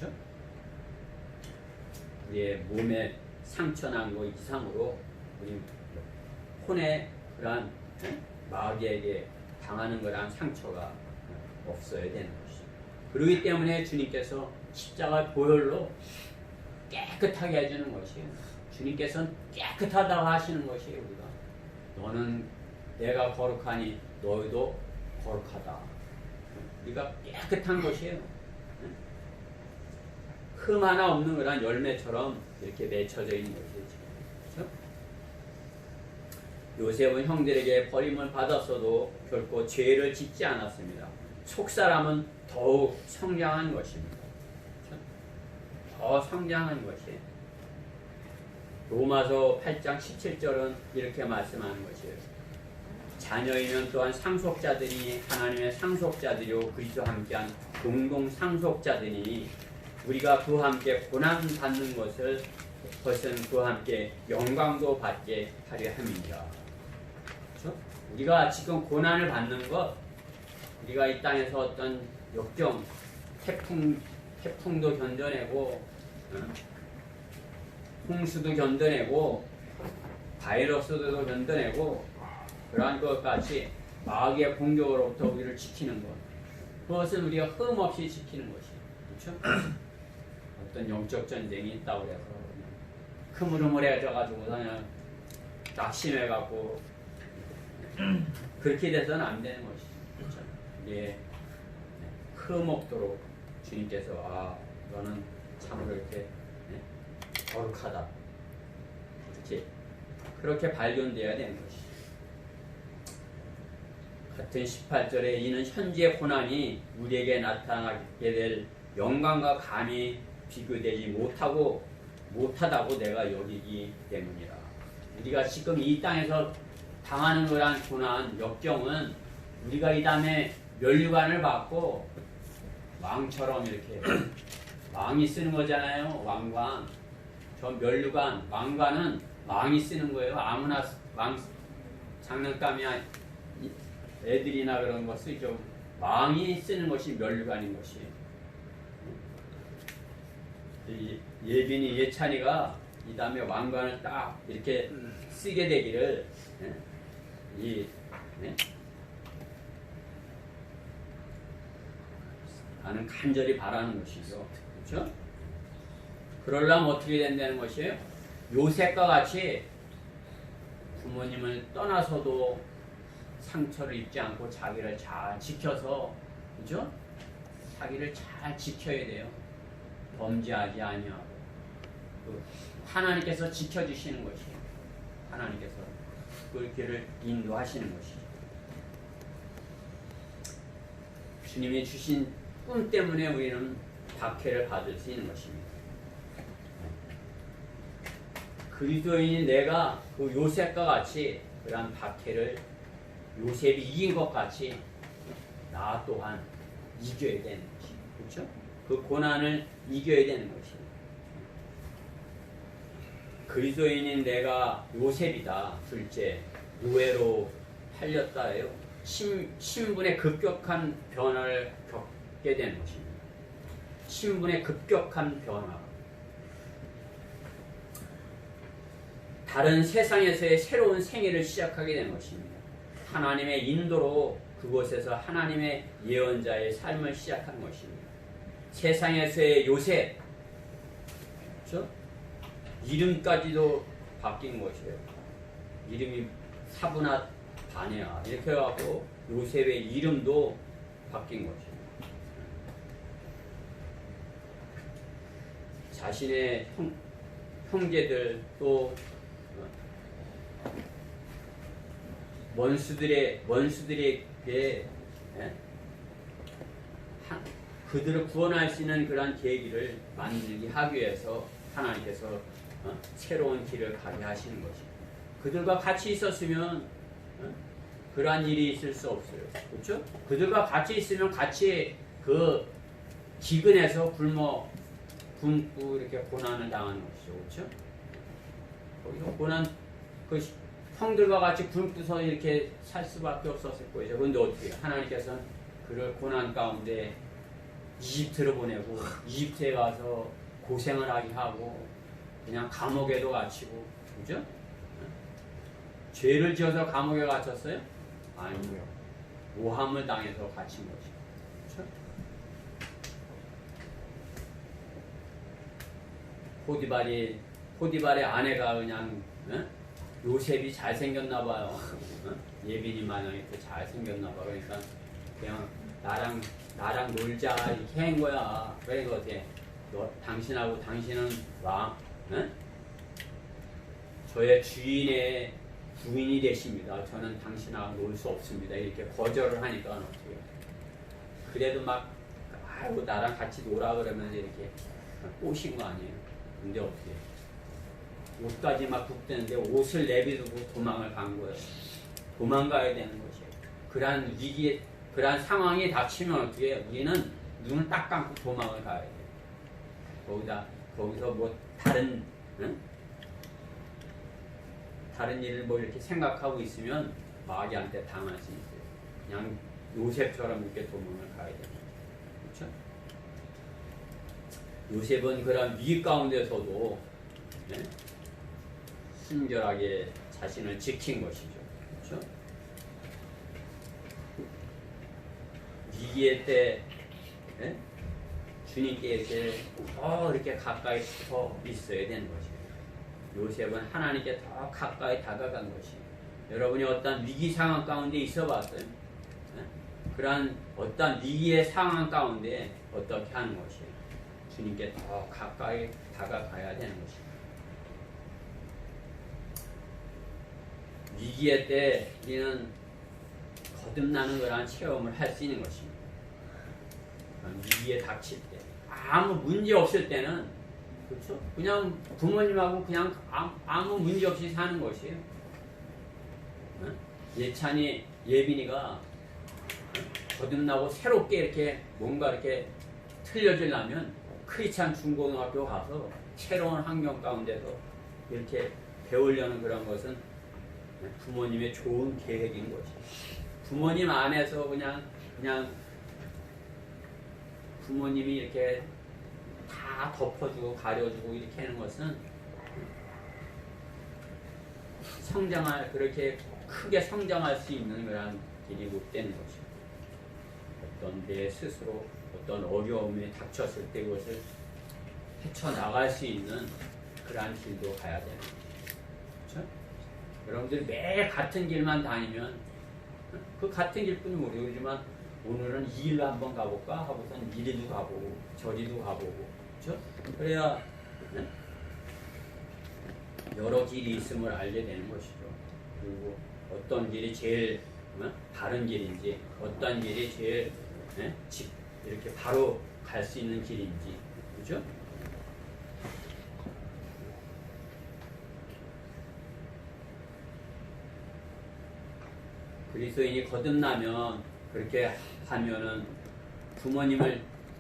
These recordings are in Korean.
그렇죠? 우리의 몸에 상처 난 거 이상으로 우리 혼의 그러한 마귀에게 당하는 거란 상처가 없어야 되는 것이죠. 그렇기 때문에 주님께서 십자가 보혈로 깨끗하게 해주는 것이에요. 주님께서는 깨끗하다고 하시는 것이에요. 우리가 너는 내가 거룩하니 너희도 거룩하다. 우리가 깨끗한 것이에요. 흠 하나 없는 그런 열매처럼 이렇게 맺혀져 있는 것이죠. 그렇죠? 요셉은 형들에게 버림을 받았어도 결코 죄를 짓지 않았습니다. 속사람은 더욱 성장한 것입니다. 그렇죠? 더 성장한 것이에요. 로마서 8장 17절은 이렇게 말씀하는 것이에요. 자녀이면 또한 상속자들이 하나님의 상속자들이요 그리스도와 함께한 공동 상속자들이니 우리가 그와 함께 고난 받는 것은 그와 함께 영광도 받게 하려 함이니라. 그렇죠? 우리가 지금 고난을 받는 것, 우리가 이 땅에서 어떤 역경, 태풍도 견뎌내고, 홍수도 견뎌내고, 바이러스도 견뎌내고, 그러한 것까지 마귀의 공격으로부터 우리를 지키는 것, 그것은 우리가 흠없이 지키는 것이에요. 그렇죠? 어떤 영적 전쟁이 있다고 해서 흐물흐물해져가지고 그냥 낙심해갖고 그렇게 돼서는 안 되는 것이죠. 그렇죠? 예, 흠없도록 주님께서 너는 참으로 이렇게 거룩하다. 그렇게 발견되어야 되는 것이죠. 같은 18절에 이는 현재의 고난이 우리에게 나타나게 될 영광과 감히 비교되지 못하다고 내가 여기기 때문이라. 우리가 지금 이 땅에서 당하는 그런 고난, 역경은 우리가 이 다음에 면류관을 받고 왕처럼 이렇게 왕이 쓰는 거잖아요. 왕관. 저 면류관, 왕관은 왕이 쓰는 거예요. 아무나 왕 장난감이 애들이나 그런 거 쓰죠. 왕이 쓰는 것이 면류관인 것이에요. 예빈이 예찬이가 이 다음에 왕관을 딱 이렇게 쓰게 되기를 나는 간절히 바라는 것이죠. 그렇죠? 그러려면 어떻게 된다는 것이에요? 요셉과 같이 부모님을 떠나서도 상처를 입지 않고 자기를 잘 지켜서, 그죠? 자기를 잘 지켜야 돼요. 범죄하지 아니하고 하나님께서 지켜주시는 것이에요. 하나님께서 그 길을 인도하시는 것이죠. 주님이 주신 꿈 때문에 우리는 박해를 받을 수 있는 것입니다. 그리스도인인 내가 그 요셉과 같이 그러한 박해를 요셉이 이긴 것 같이 나 또한 이겨야 되는 것이죠. 그렇죠? 그 고난을 이겨야 되는 것입니다. 그리스도인인 내가 요셉이다. 둘째, 노예로 팔렸다예요. 신분의 급격한 변화를 겪게 되는 것입니다. 신분의 급격한 변화. 다른 세상에서의 새로운 생애를 시작하게 되는 것입니다. 하나님의 인도로 그곳에서 하나님의 예언자의 삶을 시작하는 것입니다. 세상에서의 요셉, 그렇죠? 이름까지도 바뀐 것이에요. 이름이 사브낫 바네아 이렇게 해갖고 요셉의 이름도 바뀐 것이에요. 자신의 형제들 또 원수들에게 그들을 구원할 수 있는 그런 계기를 만들게 하기 위해서 하나님께서 새로운 길을 가게 하시는 것입니다. 그들과 같이 있었으면 그러한 일이 있을 수 없어요. 그렇죠? 그들과 같이 있으면 같이 그 기근에서 굶고 이렇게 고난을 당하는 것이죠. 그렇죠? 거기서 고난 그 형들과 같이 굶고서 이렇게 살 수밖에 없었을 거예요. 그런데 어떻게 해요? 하나님께서는 그를 고난 가운데 이집트로 보내고 이집트에 가서 고생을 하게 하고 그냥 감옥에도 갇히고 그죠? 죄를 지어서 감옥에 갇혔어요? 아니요. 모함을 당해서 갇힌 것이죠. 그렇죠? 포디발의 아내가 그냥 요셉이 잘생겼나 봐요. 예빈이 마냥이 또 잘생겼나 봐. 그러니까 그냥 나랑 놀자 이렇게 한 거야. 그러니까 어때? 당신하고 당신은 저의 주인의 부인이 되십니다. 저는 당신하고 놀 수 없습니다. 이렇게 거절을 하니까 어떻게? 그래도 막 아이고 나랑 같이 놀아 그러면서 이렇게 꼬신 거 아니에요. 근데 어떻게? 옷까지 막 굽대는데 옷을 내비두고 도망을 간 거예요. 도망가야 되는 것이에요. 그러한 위기에, 그러한 상황이 닥치면 어떻게 해요? 우리는 눈을 딱 감고 도망을 가야 돼요. 거기서 뭐 다른 일을 뭐 이렇게 생각하고 있으면 마귀한테 당할 수 있어요. 그냥 요셉처럼 이렇게 도망을 가야 돼요. 그렇죠? 요셉은 그런 위기 가운데서도 순결하게 자신을 지킨 것이죠. 그렇죠? 위기의 때 주님께 이렇게 가까이 서 있어야 되는 것이에요. 요셉은 하나님께 더 가까이 다가간 것이에요. 여러분이 어떤 위기 상황 가운데 있어 봤어요? 그러한 어떤 위기의 상황 가운데 어떻게 하는 것이에요? 주님께 더 가까이 다가가야 되는 것입니다. 위기의 때 우리는 거듭나는 그러한 체험을 할 수 있는 것입니다. 위기에 닥칠 때 아무 문제 없을 때는 그렇죠? 그냥 부모님하고 그냥 아무 문제 없이 사는 것이에요. 예찬이 예빈이가 거듭나고 새롭게 이렇게 뭔가 이렇게 틀려지려면 크리스찬 중고등학교 가서 새로운 환경 가운데서 이렇게 배우려는 그런 것은 부모님의 좋은 계획인 것이에요. 부모님 안에서 그냥 부모님이 이렇게 다 덮어주고 가려주고 이렇게 하는 것은 그렇게 크게 성장할 수 있는 그런 길이 못 되는 것이에요. 어떤 내 스스로 어떤 어려움에 닥쳤을 때 그것을 헤쳐나갈 수 있는 그러한 길도 가야 되는 거죠. 그렇죠? 여러분들이 매일 같은 길만 다니면 그 같은 길뿐이 모르지만 오늘은 이 길로 한번 가볼까 하고선 이리도 가보고 저리도 가보고 그렇죠? 그래야 여러 길이 있음을 알게 되는 것이죠. 그리고 어떤 길이 제일 바른 길인지 어떤 길이 제일 이렇게 바로 갈 수 있는 길인지 그렇죠? 그리스도인이 거듭나면 그렇게 하면은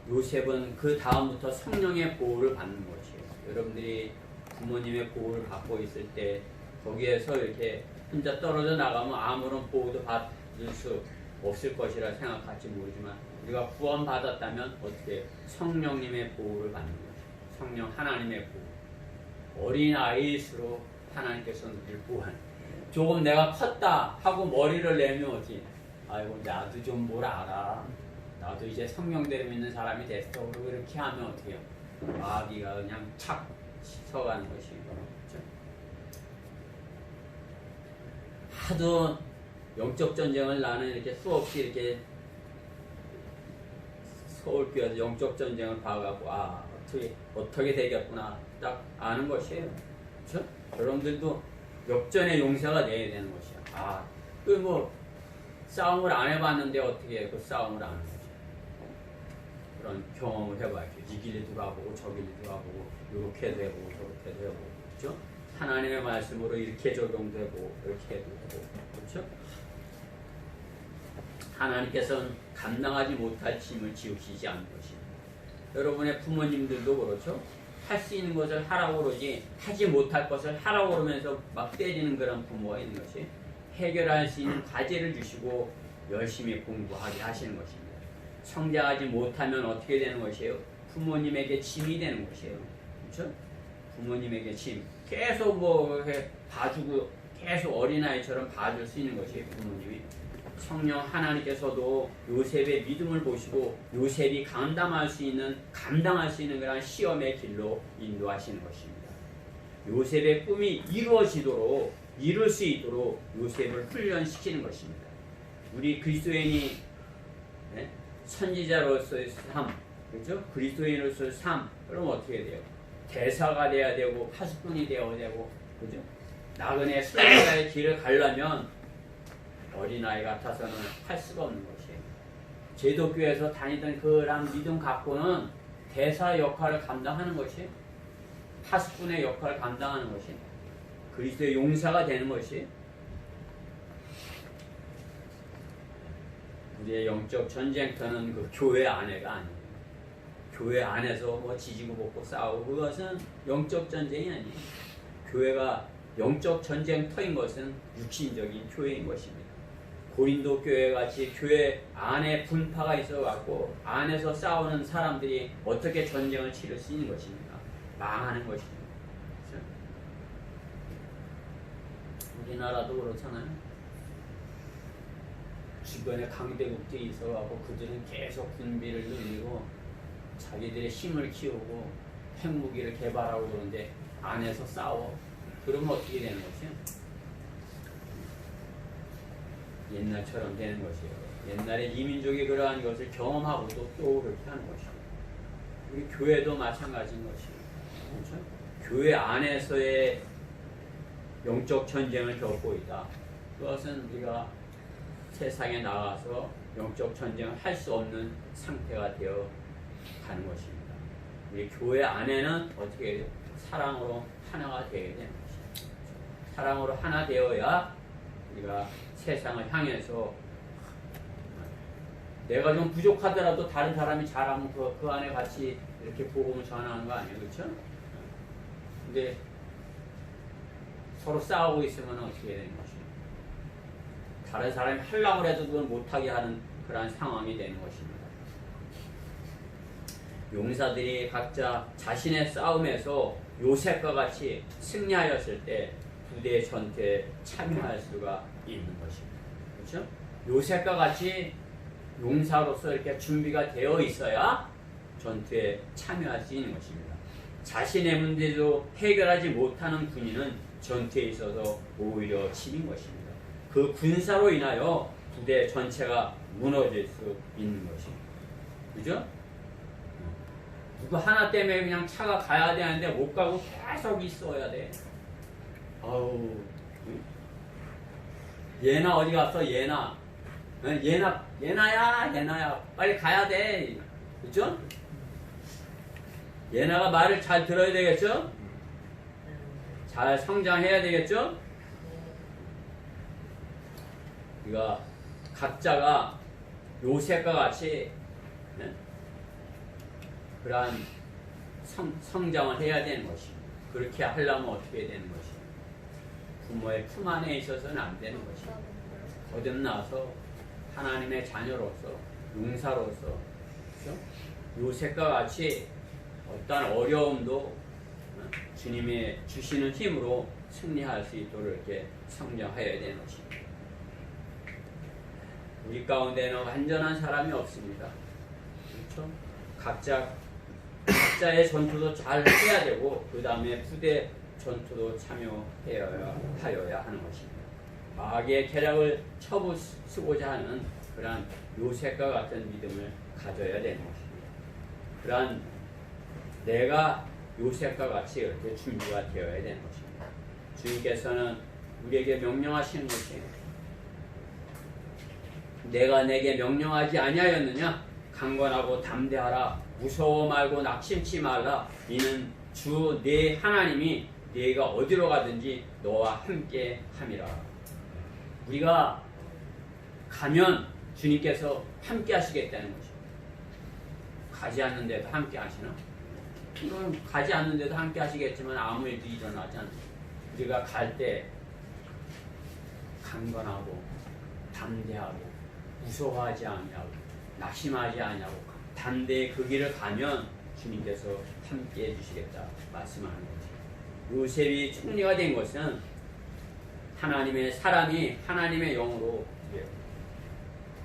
요셉은 그 다음부터 성령의 보호를 받는 것이에요. 여러분들이 부모님의 보호를 받고 있을 때 거기에서 이렇게 혼자 떨어져 나가면 아무런 보호도 받을 수 없을 것이라 생각할지 모르지만 우리가 구원 받았다면 어떻게 성령님의 보호를 받는 거죠. 성령 하나님의 보호. 어린 아이일수록 하나님께서 우리를 보호하는. 조금 내가 컸다 하고 머리를 내면 어떻게? 아이고 나도 좀 뭘 알아. 나도 이제 성령대로 믿는 사람이 됐어. 그리고 이렇게 하면 어떻게 해요? 마귀가 그냥 착 서가는 것이고 그렇죠? 하도 영적 전쟁을 나는 이렇게 수없이 이렇게 서울교회에서 영적 전쟁을 봐가고 어떻게 되겠구나 딱 아는 것이에요. 그렇죠? 여러분들도 역전의 용사가 돼야 되는 것이야. 싸움을 안 해봤는데 어떻게 그 싸움을 하는 거지? 그런 경험을 해봐야죠. 이 길도 가보고 저 길도 가보고 이렇게도 해보고 저렇게도 해보고 그렇죠? 하나님의 말씀으로 이렇게 적용되고 이렇게 해도 되고 그렇죠? 하나님께서는 감당하지 못할 짐을 지우시지 않는 것입니다. 여러분의 부모님들도 그렇죠? 할 수 있는 것을 하라고 그러지 하지 못할 것을 하라고 그러면서 막 때리는 그런 부모가 있는 것이 해결할 수 있는 과제를 주시고 열심히 공부하게 하시는 것입니다. 성장하지 못하면 어떻게 되는 것이에요? 부모님에게 짐이 되는 것이에요. 그렇죠? 부모님에게 짐. 계속 뭐 이렇게 봐주고 계속 어린아이처럼 봐줄 수 있는 것이에요. 부모님이. 성령 하나님께서도 요셉의 믿음을 보시고 요셉이 감당할 수 있는 그런 시험의 길로 인도하시는 것입니다. 요셉의 꿈이 이룰 수 있도록 요셉을 훈련시키는 것입니다. 우리 그리스도인이 선지자로서의 삶, 그렇죠? 그리스도인으로서의 삶, 그럼 어떻게 돼요? 대사가 돼야 되고 파수꾼이 되어야 되고, 그죠? 나그네 순례자의 길을 가려면 어린아이 같아서는 할 수가 없는 것이에요. 제도교에서 다니던 그런 믿음 갖고는 대사 역할을 감당하는 것이에요. 파수꾼의 역할을 감당하는 것이에요. 그리스도의 용사가 되는 것이에요. 우리의 영적 전쟁터는 그 교회 안에가 아니에요. 교회 안에서 뭐 지지고 볶고 싸우고 그것은 영적 전쟁이 아니에요. 교회가 영적 전쟁터인 것은 육신적인 교회인 것입니다. 고린도 교회 같이 교회 안에 분파가 있어갖고 안에서 싸우는 사람들이 어떻게 전쟁을 치를 수 있는 것입니까? 망하는 것입니다. 그렇죠? 우리나라도 그렇잖아요. 주변에 강대국들이 있어갖고 그들은 계속 군비를 늘리고 자기들의 힘을 키우고 핵무기를 개발하고 그러는데 안에서 싸워. 그러면 어떻게 되는 것이요? 옛날처럼 되는 것이에요. 옛날에 이민족이 그러한 것을 경험하고도 또 그렇게 하는 것이에요. 우리 교회도 마찬가지인 것이에요. 그렇죠? 교회 안에서의 영적 전쟁을 겪고 있다. 그것은 우리가 세상에 나가서 영적 전쟁을 할 수 없는 상태가 되어 가는 것입니다. 우리 교회 안에는 어떻게 해요? 사랑으로 하나가 되어야 되는 것입니다. 사랑으로 하나 되어야 우리가 세상을 향해서 내가 좀 부족하더라도 다른 사람이 잘하면 그 안에 같이 이렇게 복음을 전하는 거 아니에요? 그렇죠? 근데 서로 싸우고 있으면 어떻게 되는 것이에요? 다른 사람이 하려고 해도 그걸 못하게 하는 그러한 상황이 되는 것입니다. 용사들이 각자 자신의 싸움에서 요셉과 같이 승리하였을 때 부대 전투에 참여할 수가 있는 것입니다. 그렇죠? 요셉과 같이 용사로서 이렇게 준비가 되어 있어야 전투에 참여할 수 있는 것입니다. 자신의 문제도 해결하지 못하는 군인은 전투에 있어서 오히려 짐인 것입니다. 그 군사로 인하여 부대 전체가 무너질 수 있는 것입니다. 그죠? 누구 하나 때문에 그냥 차가 가야 되는데 못 가고 계속 있어야 돼. 아우, 얘나 어디 갔어? 얘나야, 빨리 가야 돼. 그죠? 얘나가 말을 잘 들어야 되겠죠? 잘 성장해야 되겠죠? 우리가 각자가 요셉과 같이 그러한 성장을 해야 되는 것입니다. 그렇게 하려면 어떻게 되는 것입니까? 부모의 품 안에 있어서는 안 되는 것입니다. 거듭나서 하나님의 자녀로서 용사로서 그렇죠? 요셉과 같이 어떠한 어려움도 주님의 주시는 힘으로 승리할 수 있도록 이렇게 성장해야 되는 것입니다. 우리 가운데는 완전한 사람이 없습니다. 그렇죠? 각자의 전투도 잘 해야 되고 그 다음에 부대 전투도 참여하여야 하는 것입니다. 마귀의 계략을 쳐부수고자 하는 그러한 요셉과 같은 믿음을 가져야 되는 것입니다. 그러한 내가 요셉과 같이 이렇게 준비가 되어야 되는 것입니다. 주님께서는 우리에게 명령하시는 것이 내가 내게 명령하지 아니하였느냐? 강건하고 담대하라. 무서워 말고 낙심치 말라. 이는 주 내 하나님이 네가 어디로 가든지 너와 함께 함이라. 우리가 가면 주님께서 함께 하시겠다는 것입니다. 가지 않는데도 함께 하시나? 이건 가지 않는데도 함께 하시겠지만 아무 일도 일어나지 않습니다. 우리가 갈 때 강건하고 담대하고 무서워하지 아니하고 낙심하지 아니하고 담대히 그 길을 가면 주님께서 함께 해주시겠다 말씀하는 거지. 요셉이 총리가 된 것은 하나님의 사람이 하나님의 영으로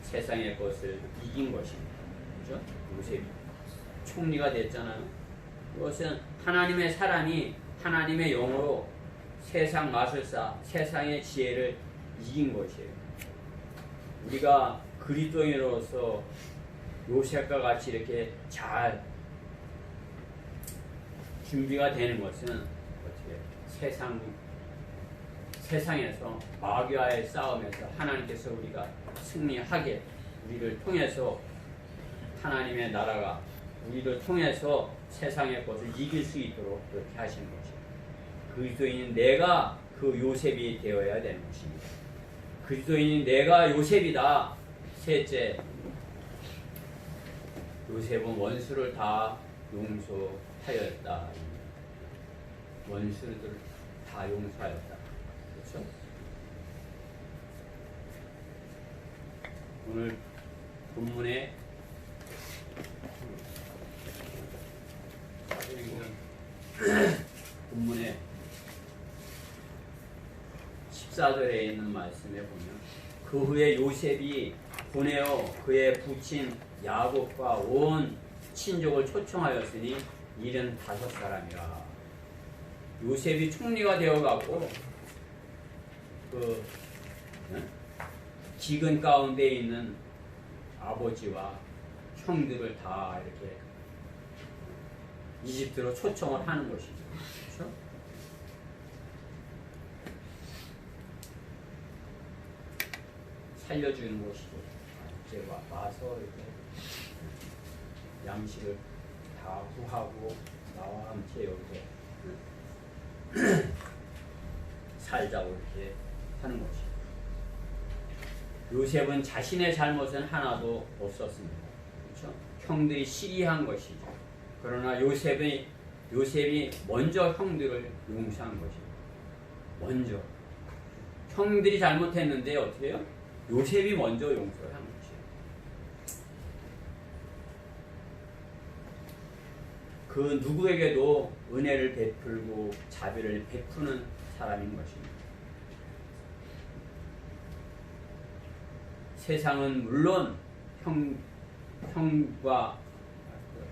세상의 것을 이긴 것입니다. 그죠? 요셉이 총리가 됐잖아요. 이것은 하나님의 사람이 하나님의 영으로 세상 마술사, 세상의 지혜를 이긴 것이에요. 우리가 그리스도인으로서 요셉과 같이 이렇게 잘 준비가 되는 것은 어떻게 세상에서 마귀와의 싸움에서 하나님께서 우리가 승리하게 우리를 통해서 하나님의 나라가 우리를 통해서 세상의 것을 이길 수 있도록 그렇게 하시는 것이에요. 그리스도인인 내가 그 요셉이 되어야 되는 것입니다. 그리스도인인 내가 요셉이다. 셋째, 요셉은 원수를 다 용서하였다. 원수들을 다 용서하였다. 그렇죠? 오늘 본문에 본문에 14절에 있는 말씀에 보면 그 후에 요셉이 보내어 그의 부친 야곱과 온 친족을 초청하였으니 75사람이라. 요셉이 총리가 되어가고 그 기근 가운데 있는 아버지와 형들을 다 이렇게 이집트로 초청을 하는 것이죠. 그렇죠? 살려주는 것이죠. 이제 와서 이렇게 양식을 다 구하고 나와 함께 여기서 살자고 이렇게 하는 것이죠. 요셉은 자신의 잘못은 하나도 없었습니다. 그렇죠? 형들이 시기한 것이죠. 그러나 요셉이 먼저 형들을 용서한 것이죠. 먼저 형들이 잘못했는데 어떻게 해요? 요셉이 먼저 용서를 한 것이에요. 그 누구에게도 은혜를 베풀고 자비를 베푸는 사람인 것입니다. 세상은 물론 형과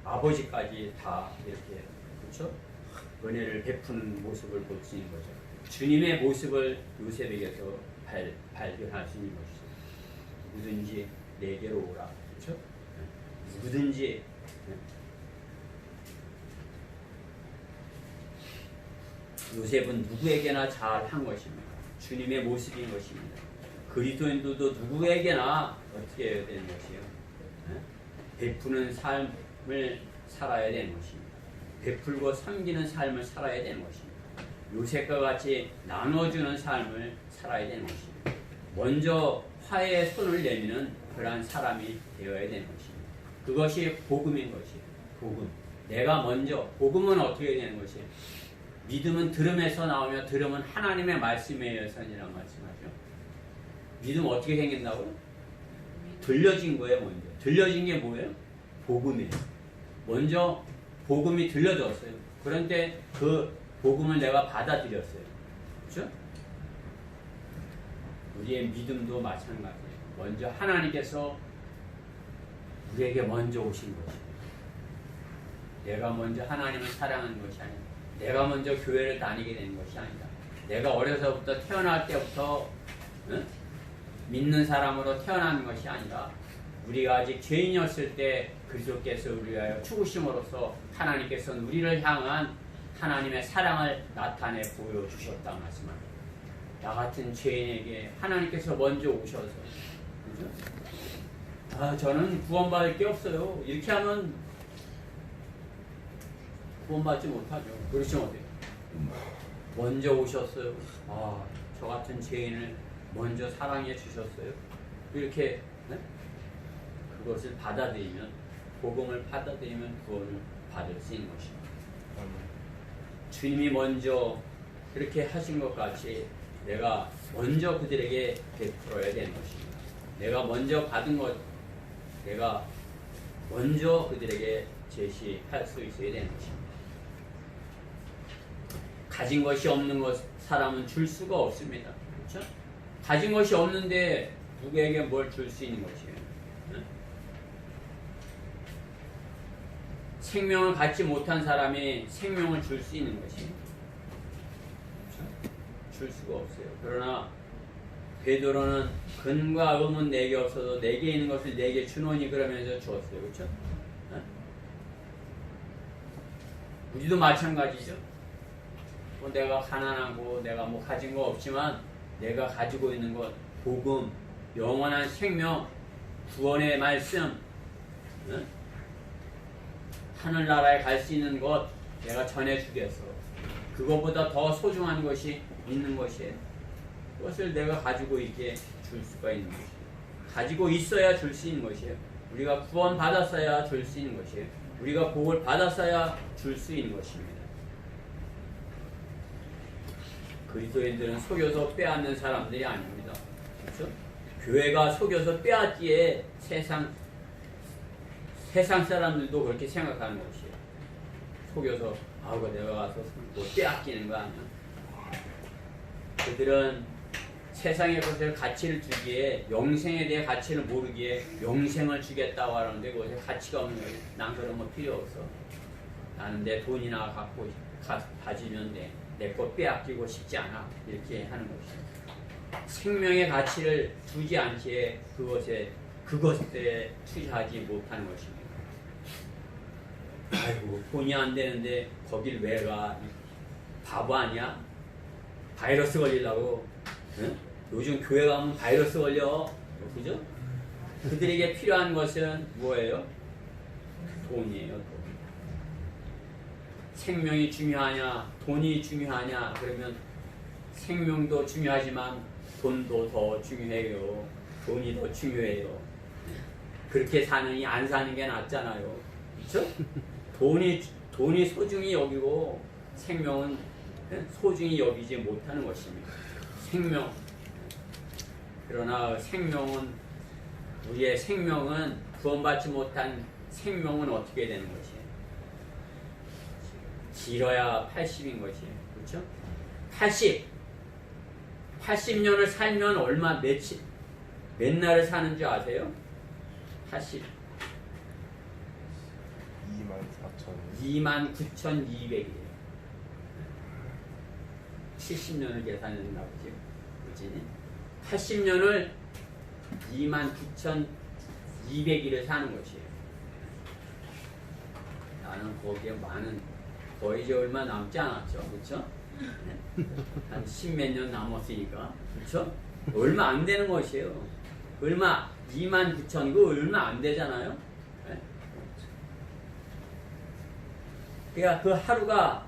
아버지까지 다 이렇게 그렇죠? 은혜를 베푸는 모습을 볼 수 있는 거죠. 주님의 모습을 요셉에게서 발견할 수 있는 것이죠. 누구든지 내게로 오라. 그렇죠? 누구든지 요셉은 누구에게나 잘한 것입니다. 주님의 모습인 것입니다. 그리스도인들도 누구에게나 어떻게 해야 되는 것이에요? 베푸는 삶을 살아야 되는 것입니다. 베풀고 섬기는 삶을 살아야 되는 것입니다. 요셉과 같이 나눠주는 삶을 살아야 되는 것입니다. 먼저 화해의 손을 내미는 그러한 사람이 되어야 되는 것입니다. 그것이 복음인 것이에요. 복음. 내가 먼저, 복음은 어떻게 되는 것이에요? 믿음은 들음에서 나오며 들음은 하나님의 말씀에 의해서니라고 말씀하죠. 믿음 어떻게 생긴다고요? 들려진 거예요, 먼저. 들려진 게 뭐예요? 복음이에요. 먼저 복음이 들려졌어요. 그런데 그 복음을 내가 받아들였어요. 그렇죠? 우리의 믿음도 마찬가지예요. 먼저 하나님께서 우리에게 먼저 오신 것입니다. 내가 먼저 하나님을 사랑하는 것이 아니다. 내가 먼저 교회를 다니게 된 것이 아니다. 내가 어려서부터 태어날 때부터 믿는 사람으로 태어난 것이 아니라 우리가 아직 죄인이었을 때 그리스도께서 우리를 위하여 죽으심으로써 하나님께서는 우리를 향한 하나님의 사랑을 나타내 보여주셨다 말씀합니다. 나 같은 죄인에게 하나님께서 먼저 오셔서 그렇죠? 저는 구원받을 게 없어요. 이렇게 하면 구원받지 못하죠. 그렇지 못해요. 먼저 오셨어요. 저 같은 죄인을 먼저 사랑해 주셨어요. 이렇게 그것을 받아들이면 복음을 받아들이면 구원을 받을 수 있는 것입니다. 주님이 먼저 그렇게 하신 것 같이 내가 먼저 그들에게 베풀어야 되는 것입니다. 내가 먼저 받은 것, 내가 먼저 그들에게 제시할 수 있어야 되는 것입니다. 가진 것이 없는 것 사람은 줄 수가 없습니다. 그렇죠? 가진 것이 없는데 누구에게 뭘 줄 수 있는 것이에요? 네? 생명을 갖지 못한 사람이 생명을 줄 수 있는 것이에요. 그렇죠? 줄 수가 없어요. 그러나 베드로는 근과 음은 내게 없어도 내게 있는 것을 내게 주노니 그러면서 주었어요. 그렇죠? 네? 우리도 마찬가지죠. 뭐 내가 가난하고 내가 뭐 가진 거 없지만 내가 가지고 있는 것, 복음, 영원한 생명, 구원의 말씀, 네? 하늘나라에 갈 수 있는 것 내가 전해주겠어. 그것보다 더 소중한 것이 있는 것이에요. 그것을 내가 가지고 있게 줄 수가 있는 것이에요. 가지고 있어야 줄 수 있는 것이에요. 우리가 구원 받았어야 줄 수 있는 것이에요. 우리가 복을 받았어야 줄 수 있는 것입니다. 그리스도인들은 속여서 빼앗는 사람들이 아닙니다. 그렇죠? 교회가 속여서 빼앗기에 세상 사람들도 그렇게 생각하는 것이에요. 속여서 아우 내가 와서 뭐 빼앗기는 거 아니야. 그들은 세상의 것을 가치를 주기에 영생에 대해 가치를 모르기에 영생을 주겠다고 하는데 그것에 가치가 없는 거예요. 난 그런 거 필요 없어. 나는 내 돈이나 갖고 가지면 돼. 내 것 빼앗기고 싶지 않아. 이렇게 하는 것이죠. 생명의 가치를 주지 않기에 그것에 투자하지 못하는 것입니다. 아이고 돈이 안 되는데 거길 왜 가? 바보 아니야? 바이러스 걸리려고. 응? 요즘 교회 가면 바이러스 걸려. 그죠? 그들에게 필요한 것은 뭐예요? 돈이에요. 돈. 생명이 중요하냐 돈이 중요하냐 그러면 생명도 중요하지만 돈도 더 중요해요. 돈이 더 중요해요. 그렇게 사느니 안 사는 게 낫잖아요. 그렇죠? 돈이 소중히 여기고 생명은 소중히 여기지 못하는 것입니다. 생명. 그러나 생명은 우리의 생명은 구원받지 못한 생명은 어떻게 되는 것이에요? 길어야 80인 것이에요. 그렇죠? 80년을 살면 얼마 몇 날을 사는 줄 아세요? 80 29,200이에요. 70년을 계산했나 보지. 그렇지? 80년을 29,200일을 사는 것이에요. 나는 거기에 거의 이제 얼마 남지 않았죠. 그렇죠? 한 10몇 년 남았으니까. 그렇죠? 얼마 안 되는 것이에요. 얼마 29,000이고 얼마 안 되잖아요. 네? 그러니까 그 하루가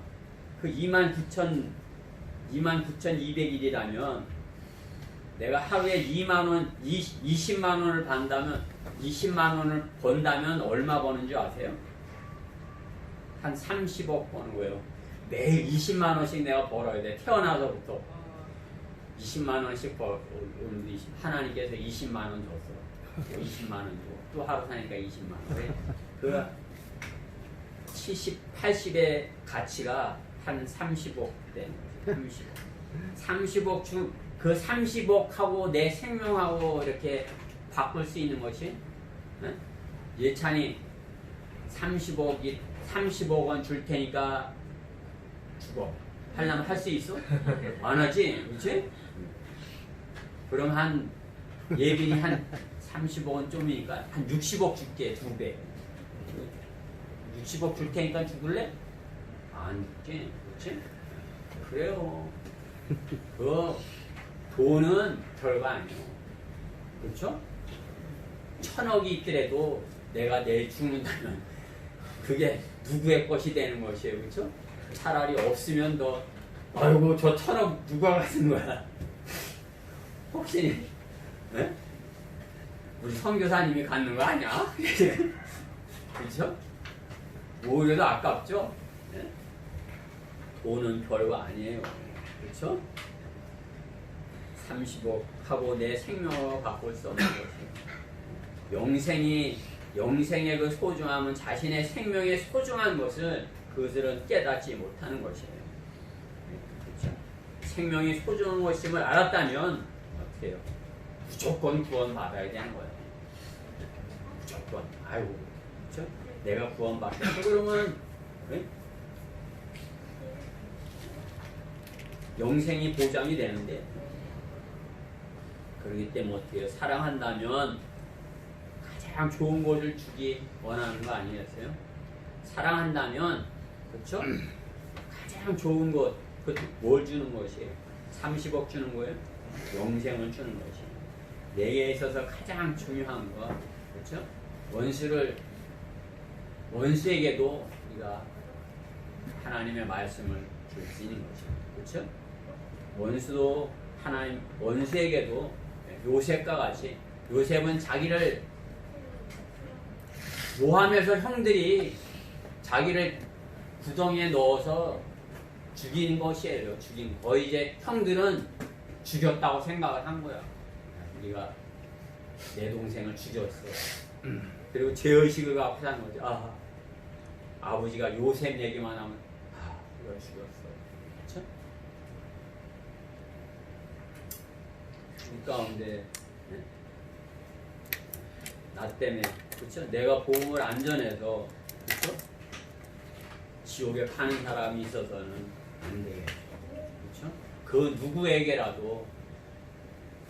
그 29,200일이라면 내가 하루에 20만 원을 번다면 20만 원을 번다면 얼마 버는 줄 아세요? 한 30억 버는 거예요. 매일 20만 원씩 내가 벌어야 돼. 태어나서부터 20만 원씩 하나님께서 20만 원 줬어. 20만 원 주고 또 하루 사니까 20만 원. 그 70, 80의 가치가 한 30억 되는 거죠. 30억 중 그 30억하고 내 생명하고 이렇게 바꿀 수 있는 것이 예찬이 30억 원 줄 테니까 죽어. 하려면 할 수 있어? 안 하지? 그렇지? 그럼 한 예빈이 한 30억 원 좀이니까 한 60억 줄게. 2배. 60억 줄 테니까 죽을래? 안 죽게. 그렇지? 그래요. 그 돈은 별거 아니에요. 그렇죠? 1,000억이 있더라도 내가 내일 죽는다면 그게 누구의 것이 되는 것이에요. 그렇죠? 차라리 없으면 너 아이고 저 1,000억 누가 가진 거야. 혹시 네? 우리 선교사님이 갖는 거 아니야? 그렇죠? 오히려 더 아깝죠? 네? 돈은 별거 아니에요. 그렇죠? 30억 하고 내 생명을 바꿀 수 없는 것이에요. 영생의 그 소중함은 자신의 생명의 소중한 것을 그것들은 깨닫지 못하는 것이에요. 그렇죠? 생명이 소중한 것임을 알았다면 어떻게 해요? 무조건 구원받아야 되는 거예요. 무조건. 아이고, 그렇죠? 내가 구원받겠다 그러면 네? 영생이 보장이 되는데, 그렇기 때문에 어떻게 해요? 사랑한다면 가장 좋은 것을 주기 원하는 거 아니겠어요? 사랑한다면, 그렇죠? 가장 좋은 것, 그것도 뭘 주는 것이에요? 30억 주는 거예요? 영생을 주는 것이에요. 내게 있어서 가장 중요한 거, 그렇죠? 원수에게도 우리가 하나님의 말씀을 줄 수 있는 것이죠. 그렇죠? 원수도 원수에게도 요셉과 같이, 요셉은 자기를 모함해서 형들이 자기를 구덩이에 넣어서 죽이는 것이에요. 거의 이제 형들은 죽였다고 생각을 한 거야. 우리가 내 동생을 죽였어. 그리고 죄의식을 갖고 사는 거죠. 아버지가 요셉 얘기만 하면 이걸 죽였어. 그렇죠? 이 가운데 나 때문에, 그렇죠? 내가 보험을 안 전해서, 그렇죠? 지옥에 가는 사람이 있어서는 안 되겠죠. 그렇죠? 그 누구에게라도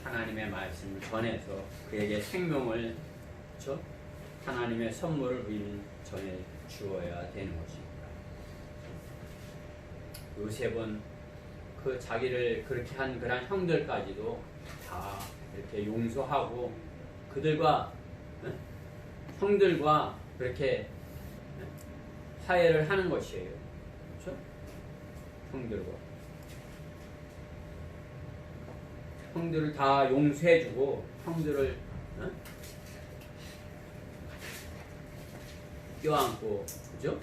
하나님의 말씀을 전해서 그에게 생명을, 그렇죠? 하나님의 선물을 우리는 전해 주어야 되는 것입니다. 요셉은 그 자기를 그렇게 한 그런 형들까지도 다 이렇게 용서하고 그들과 형들과 그렇게 화해를 하는 것이에요. 그렇죠? 형들을 다 용서해주고 형들을 껴안고, 그죠?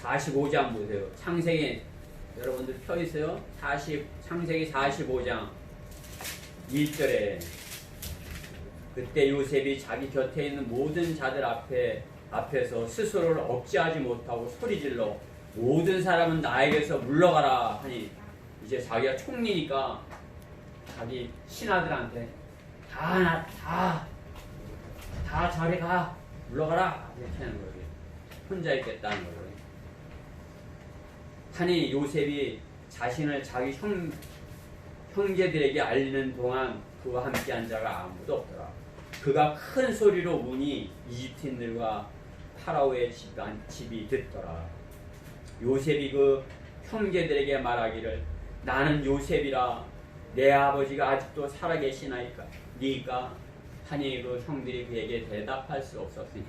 45장 보세요. 창세기, 여러분들 펴 있어요? 창세기 45장 1절에 그때 요셉이 자기 곁에 있는 모든 자들 앞에서 스스로를 억제하지 못하고 소리질러 모든 사람은 나에게서 물러가라 하니, 이제 자기가 총리니까 자기 신하들한테 다 자리 가 물러가라 이렇게 하는 거예요. 혼자 있겠다는 거예요. 하니 요셉이 자신을 자기 형제들에게 알리는 동안 그와 함께한 자가 아무도 없더라. 그가 큰 소리로 우니 이집트인들과 파라오의 집이 듣더라. 요셉이 그 형제들에게 말하기를 나는 요셉이라 내 아버지가 아직도 살아계시나이까 니까 하니 그 형들이 그에게 대답할 수 없었으니,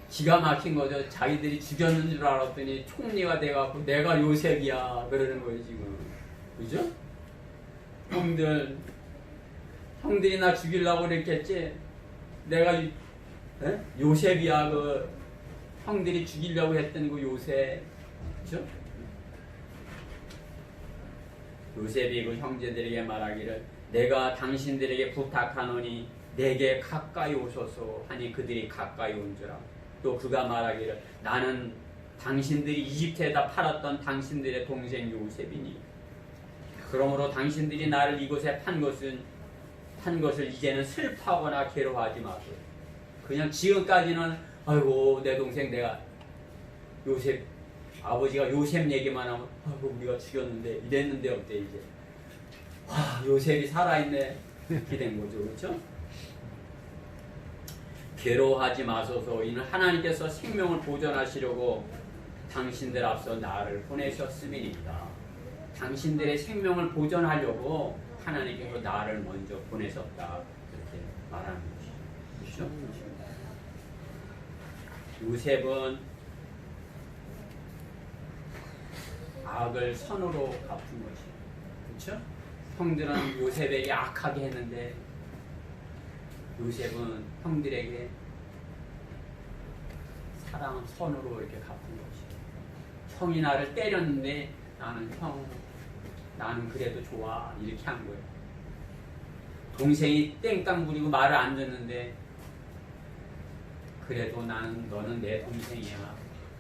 기가 막힌 거죠. 자기들이 죽였는 줄 알았더니 총리가 돼갖고 내가 요셉이야 그러는 거예요 지금. 그죠? 형들이 나 죽이려고 그랬겠지. 내가 요셉이야. 그 형들이 죽이려고 했던 그 요셉. 그죠? 요셉이 그 형제들에게 말하기를 내가 당신들에게 부탁하노니 내게 가까이 오소서 하니 그들이 가까이 온 줄 알고, 또 그가 말하기를 나는 당신들이 이집트에다 팔았던 당신들의 동생 요셉이니 그러므로 당신들이 나를 이곳에 판 것을 이제는 슬퍼하거나 괴로워하지 마세요. 그냥 지금까지는 아이고 내 동생 내가 요셉 아버지가 요셉 얘기만 하면 아이고 우리가 죽였는데 이랬는데 어때 이제 요셉이 살아있네 이렇게 된 거죠. 그렇죠? 괴로워하지 마소서. 이는 하나님께서 생명을 보존하시려고 당신들 앞서 나를 보내셨음이니이다. 당신들의 생명을 보존하려고 하나님께서 나를 먼저 보내셨다. 그렇게 말하는 것이죠. 그렇죠? 요셉은 악을 선으로 갚은 것이에요. 그렇죠? 형들은 요셉에게 악하게 했는데 요셉은 형들에게 사랑, 선으로 이렇게 갚은 것이. 형이 나를 때렸는데 나는 그래도 좋아. 이렇게 한 거예요. 동생이 땡깡 부리고 말을 안 듣는데 그래도 너는 내 동생이야.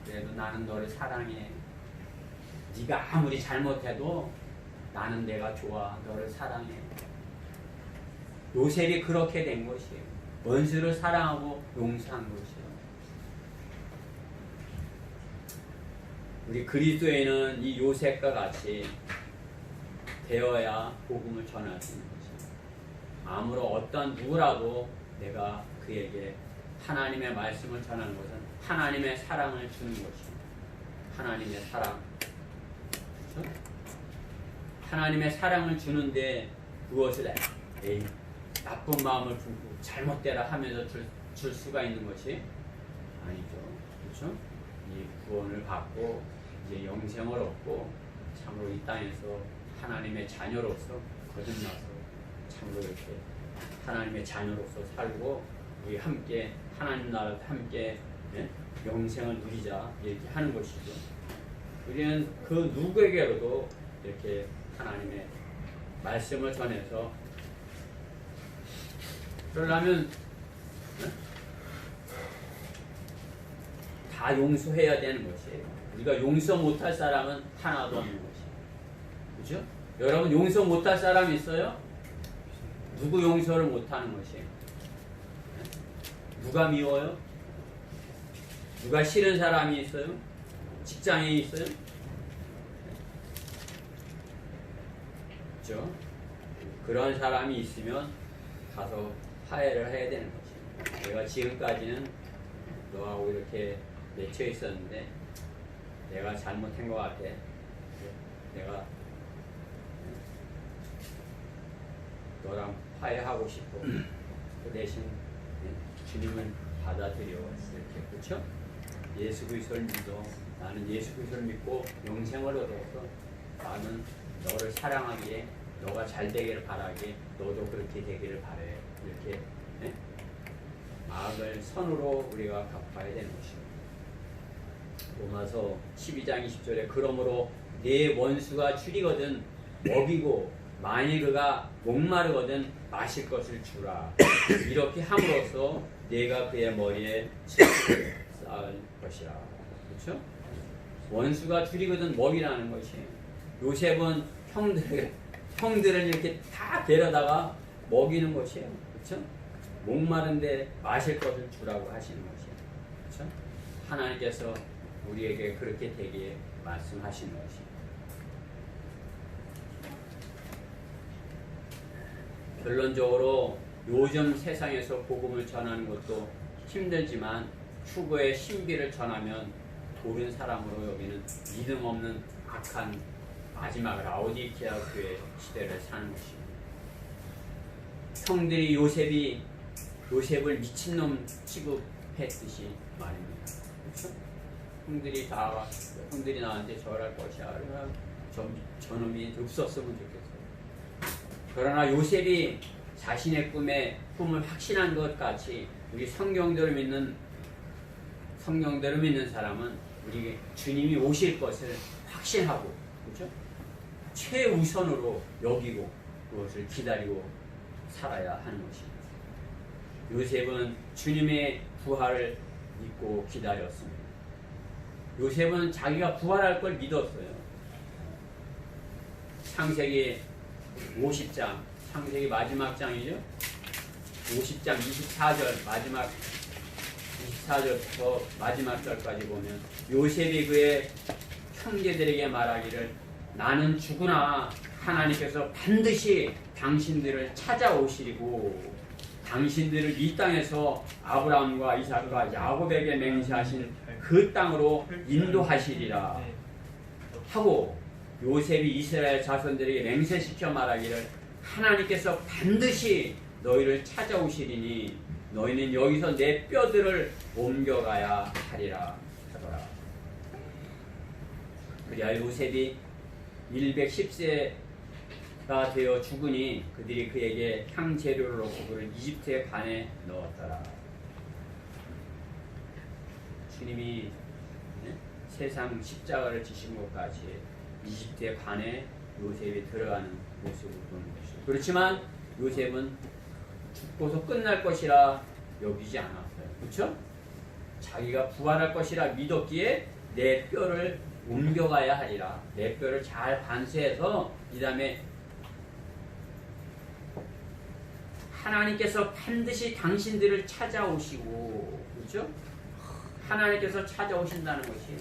그래도 나는 너를 사랑해. 네가 아무리 잘못해도 나는 내가 좋아. 너를 사랑해. 요셉이 그렇게 된 것이에요. 원수를 사랑하고 용서한 것이에요. 우리 그리스도인은 이 요셉과 같이 되어야 복음을 전할 수 있는 것이에요. 아무런 어떤 누구라도 내가 그에게 하나님의 말씀을 전하는 것은 하나님의 사랑을 주는 것이에요. 하나님의 사랑. 그렇죠? 하나님의 사랑을 주는데 그것을 나쁜 마음을 주고 잘못되라 하면서 줄 수가 있는 것이 아니죠. 그렇죠? 이 구원을 받고 이제 영생을 얻고 참으로 이 땅에서 하나님의 자녀로서 거듭나서 참으로 이렇게 하나님의 자녀로서 살고 우리 함께 하나님 나라에 함께 영생을 누리자 이렇게 하는 것이죠. 우리는 그 누구에게로도 이렇게 하나님의 말씀을 전해서 그러려면 다 용서해야 되는 것이에요. 우리가 용서 못할 사람은 하나도 없는 것이에요. 그렇죠? 여러분 용서 못할 사람이 있어요? 누구 용서를 못하는 것이에요? 누가 미워요? 누가 싫은 사람이 있어요? 직장에 있어요? 그렇죠? 그런 사람이 있으면 가서 화해를 해야 되는 것이에요. 내가 지금까지는 너하고 이렇게 맺혀 있었는데 내가 잘못한 것 같아. 내가 너랑 화해하고 싶어. 그 대신 주님을 받아들여. 이렇게. 그렇죠? 예수 그리스도를 믿어. 나는 예수 그리스도를 믿고 영생을 얻어서 나는 너를 사랑하기에 너가 잘 되기를 바라기에 너도 그렇게 되기를 바래. 이렇게 마음을 선으로 우리가 갚아야 되는 것입니다. 로마서 12장 20절에 그러므로 내 원수가 줄이거든 먹이고 만일 그가 목마르거든 마실 것을 주라. 이렇게 함으로써 내가 그의 머리에 질투를 쌓을 것이라. 그렇죠? 원수가 줄이거든 먹이라는 것이에요. 요셉은 형들을 이렇게 다 데려다가 먹이는 것이에요. 그렇죠? 목마른데 마실 것을 주라고 하시는 것이에요. 그렇죠? 하나님께서 우리에게 그렇게 되기에 말씀하시는 것이에요. 결론적으로 요즘 세상에서 복음을 전하는 것도 힘들지만 휴거의 신비를 전하면 도른 사람으로 여기는 믿음 없는 악한 마지막 라오디게아 교회 시대를 사는 것입니다. 형들이 요셉을 미친놈 취급했듯이 말입니다. 그렇죠? 형들이 나한테 절할 것이야. 저놈이 없었으면 좋겠어요. 그러나 요셉이 자신의 꿈을 확신한 것 같이 우리 성경대로 믿는 사람은 우리 주님이 오실 것을 확신하고, 그렇죠? 최우선으로 여기고 그것을 기다리고 살아야 하는 것입니다. 요셉은 주님의 부활을 믿고 기다렸습니다. 요셉은 자기가 부활할 걸 믿었어요. 창세기 50장, 창세기 마지막 장이죠. 50장 24절 마지막부터 마지막 절까지 보면 요셉이 그의 형제들에게 말하기를 나는 죽으나 하나님께서 반드시 당신들을 찾아오시리고 당신들을 이 땅에서 아브라함과 이삭과 야곱에게 맹세하신 그 땅으로 인도하시리라 하고 요셉이 이스라엘 자손들에게 맹세시켜 말하기를 하나님께서 반드시 너희를 찾아오시리니 너희는 여기서 내 뼈들을 옮겨가야 하리라 하더라. 그리하여 요셉이 110세 되어 죽으니 그들이 그에게 향재료를 놓고 그를 이집트의 관에 넣었더라. 주님이 세상 십자가를 지신 것까지 이집트의 관에 요셉이 들어가는 모습을 보는 것이죠. 그렇지만 요셉은 죽고서 끝날 것이라 여기지 않았어요. 그렇죠? 자기가 부활할 것이라 믿었기에 내 뼈를 옮겨가야 하리라. 내 뼈를 잘 반수해서 이 다음에 하나님께서 반드시 당신들을 찾아오시고, 그렇죠? 하나님께서 찾아오신다는 것이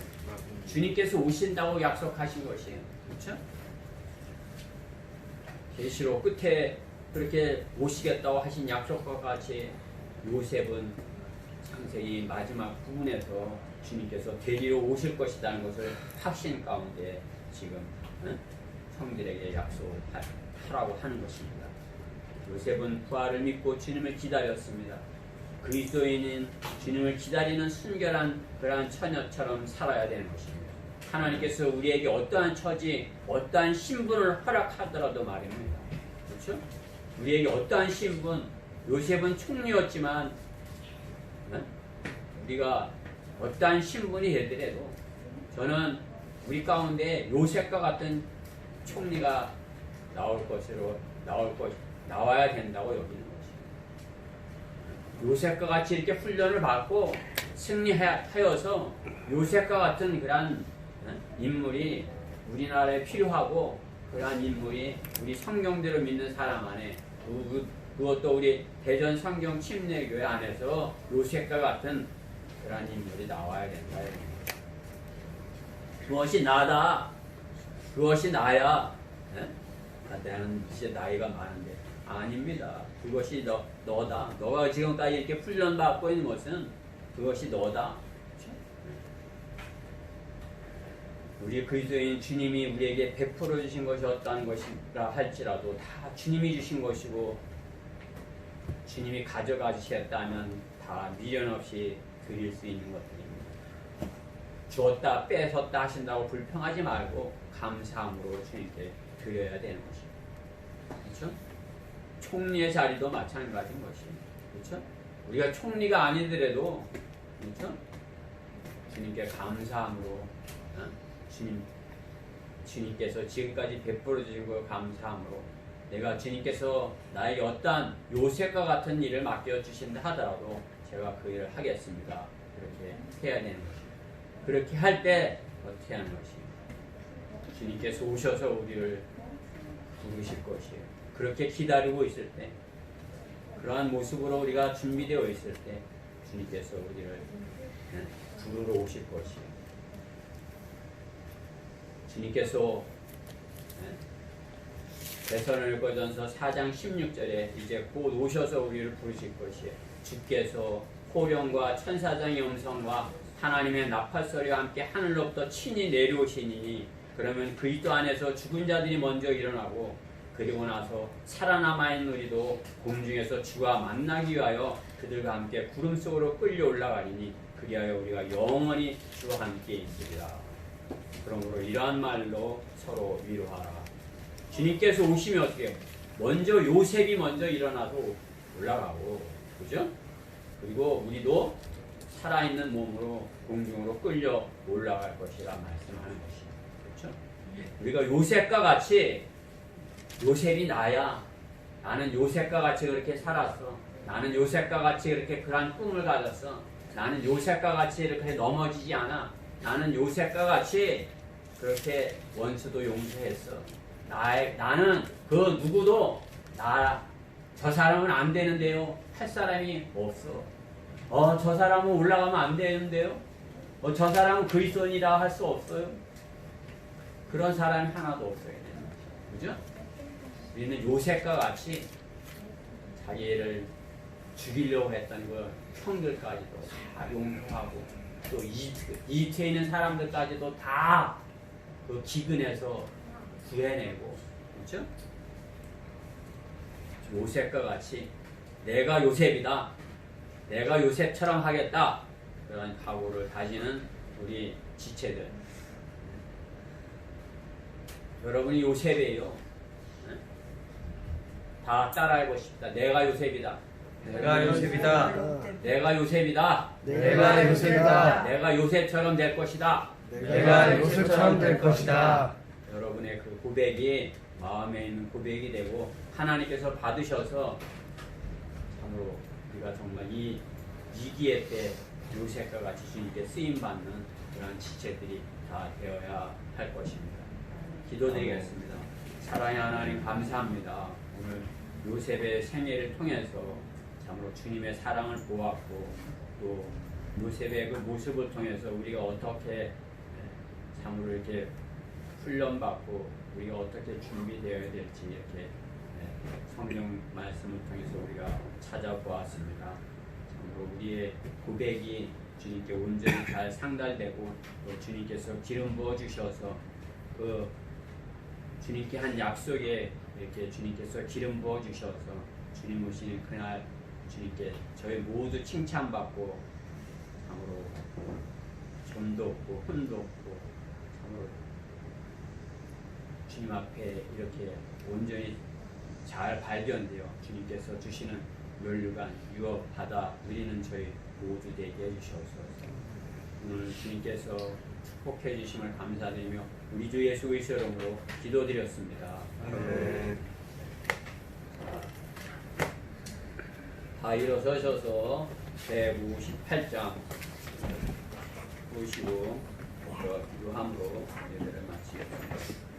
주님께서 오신다고 약속하신 것이에요. 그렇죠? 계시록 끝에 그렇게 오시겠다고 하신 약속과 같이 요셉은 창세기 마지막 부분에서 주님께서 데리러 오실 것이라는 것을 확신 가운데 지금 성들에게 약속하라고 하는 것입니다. 요셉은 부활을 믿고 주님을 기다렸습니다. 그리스도인은 주님을 기다리는 순결한 그러한 처녀처럼 살아야 되는 것입니다. 하나님께서 우리에게 어떠한 처지, 어떠한 신분을 허락하더라도 말입니다. 그렇죠? 우리에게 어떠한 신분, 요셉은 총리였지만 우리가 어떠한 신분이 되더라도 저는 우리 가운데 요셉과 같은 총리가 나와야 된다고 여기는 것입니다. 요셉과 같이 이렇게 훈련을 받고 승리하여서 요셉과 같은 그러한 인물이 우리나라에 필요하고 그러한 인물이 우리 성경대로 믿는 사람 안에 그것도 우리 대전 성경 침례교회 안에서 요셉과 같은 그러한 인물이 나와야 된다. 그것이 나다. 그것이 나야. 나는 이제 나이가 많은데 아닙니다. 그것이 너다. 너가 지금까지 이렇게 훈련받고 있는 것은 그것이 너다. 우리 그리스도인 주님이 우리에게 베풀어 주신 것이 어떠한 것이라 할지라도 다 주님이 주신 것이고 주님이 가져가 주셨다면 다 미련 없이 드릴 수 있는 것들입니다. 주었다 뺏었다 하신다고 불평하지 말고 감사함으로 주님께 드려야 되는 것입니다. 그렇죠? 총리의 자리도 마찬가지인 것입니다. 그렇죠? 우리가 총리가 아니더라도 그렇죠? 주님께 감사함으로 주님께서 지금까지 베풀어 주신 걸 감사함으로 내가 주님께서 나에게 어떠한 요셉과 같은 일을 맡겨 주신다 하더라도 제가 그 일을 하겠습니다. 그렇게 해야 되는 것입니다. 그렇게 할 때 어떻게 하는 것입니다. 주님께서 오셔서 우리를 부르실 것이에요. 그렇게 기다리고 있을 때 그러한 모습으로 우리가 준비되어 있을 때 주님께서 우리를 부르러 오실 것이에요. 주님께서 데살로니가전서 4장 16절에 이제 곧 오셔서 우리를 부르실 것이에요. 주께서 호령과 천사장의 음성과 하나님의 나팔소리와 함께 하늘로부터 친히 내려오시니 그러면 그리스도 안에서 죽은 자들이 먼저 일어나고 그리고 나서 살아남아있는 우리도 공중에서 주와 만나기 위하여 그들과 함께 구름 속으로 끌려 올라가리니 그리하여 우리가 영원히 주와 함께 있으리라. 그러므로 이러한 말로 서로 위로하라. 주님께서 오시면 어떻게 해요? 먼저 요셉이 먼저 일어나서 올라가고 그죠? 그리고 우리도 살아있는 몸으로 공중으로 끌려 올라갈 것이라 말씀하는 것이죠. 그렇죠? 우리가 요셉과 같이 요셉이 나야. 나는 요셉과 같이 그렇게 살았어. 나는 요셉과 같이 그렇게 그런 꿈을 가졌어. 나는 요셉과 같이 이렇게 넘어지지 않아. 나는 요셉과 같이 그렇게 원수도 용서했어. 나는 그 누구도 저 사람은 안 되는데요. 할 사람이 없어. 저 사람은 올라가면 안 되는데요. 저 사람은 그리스도인이라 할 수 없어요. 그런 사람이 하나도 없어야 되는 거죠. 그죠? 우리는 요셉과 같이 자기를 죽이려고 했던 그 형들까지도 다 용서하고 또 이집트에 있는 사람들까지도 다 그 기근에서 구해내고 그렇죠? 요셉과 같이 내가 요셉이다. 내가 요셉처럼 하겠다. 그런 각오를 다지는 우리 지체들. 여러분이 요셉이에요. 다 따라해 보십시다. 내가 요셉이다. 내가 요셉이다. 내가 요셉이다. 내가 요셉이다. 내가 요셉처럼 될 것이다. 내가 요셉처럼 될 것이다. 여러분의 그 고백이 마음에 있는 고백이 되고 하나님께서 받으셔서 참으로 우리가 정말 이 위기의 때 요셉과 같이 주님께 쓰임받는 그런 지체들이 다 되어야 할 것입니다. 기도드리겠습니다. 사랑의 하나님 감사합니다. 오늘 요셉의 생애를 통해서 참으로 주님의 사랑을 보았고 또 요셉의 그 모습을 통해서 우리가 어떻게 참으로 이렇게 훈련받고 우리가 어떻게 준비되어야 될지 이렇게 성경 말씀을 통해서 우리가 찾아보았습니다. 참으로 우리의 고백이 주님께 온전히 잘 상달되고 또 주님께서 기름 부어 주셔서 그 주님께 한 약속에 이렇게 주님께서 기름 부어 주셔서 주님 오시는 그날 주님께 저희 모두 칭찬받고 참으로 점도 없고 흠도 없고 참으로 주님 앞에 이렇게 온전히 잘 발견되어 주님께서 주시는 면류관 유업 받아 누리는 저희 모두 되게 해주시옵소서. 오늘 주님께서 축복해 주심을 감사드리며 우리 주 예수 그리스도 이름으로 기도드렸습니다. 아멘. 다 일어서셔서 158장 보시고 기도함으로 예배를 마치겠습니다.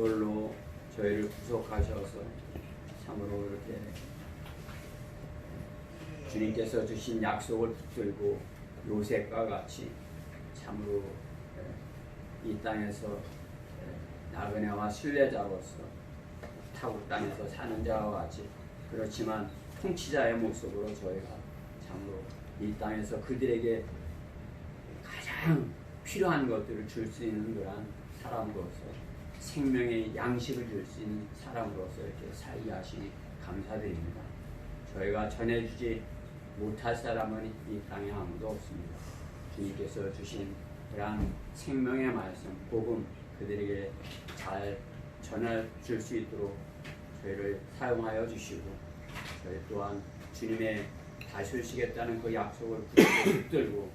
그걸로 저희를 구속하셔서 참으로 이렇게 주님께서 주신 약속을 붙들고 요셉과 같이 참으로 이 땅에서 나그네와 순례자로서 타국 땅에서 사는 자와 같이, 그렇지만 통치자의 모습으로 저희가 참으로 이 땅에서 그들에게 가장 필요한 것들을 줄 수 있는 그런 사람으로서, 생명의 양식을 줄 수 있는 사람으로서 이렇게 살게 하시니 감사드립니다. 저희가 전해주지 못할 사람은 이 땅에 아무도 없습니다. 주님께서 주신 그러한 생명의 말씀, 복음 그들에게 잘 전해줄 수 있도록 저희를 사용하여 주시고, 저희 또한 주님의 다시 오시겠다는 그 약속을 붙들고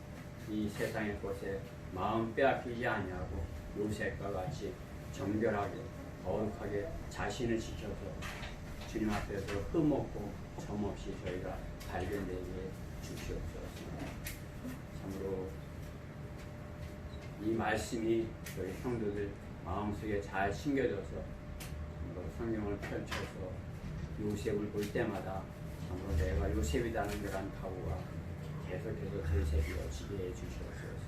이 세상의 것에 마음 빼앗기지 아니하고 요셉과 같이 정결하게 거룩하게 자신을 지켜서 주님 앞에서 흠없고 점없이 저희가 발견되게 주시옵소서. 참으로 이 말씀이 저희 성도들 마음속에 잘 심겨져서 참으로 성경을 펼쳐서 요셉을 볼 때마다 참으로 내가 요셉이라는 그런 각오가 계속해서 되새겨지게 해주시옵소서.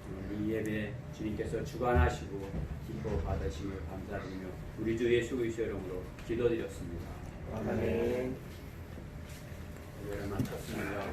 오늘 이 예배 주님께서 주관하시고 기뻐 받으심을 감사드리며 우리 주 예수 그리스도의 이름으로 기도드렸습니다. 아멘. 예배를 마쳤습니다.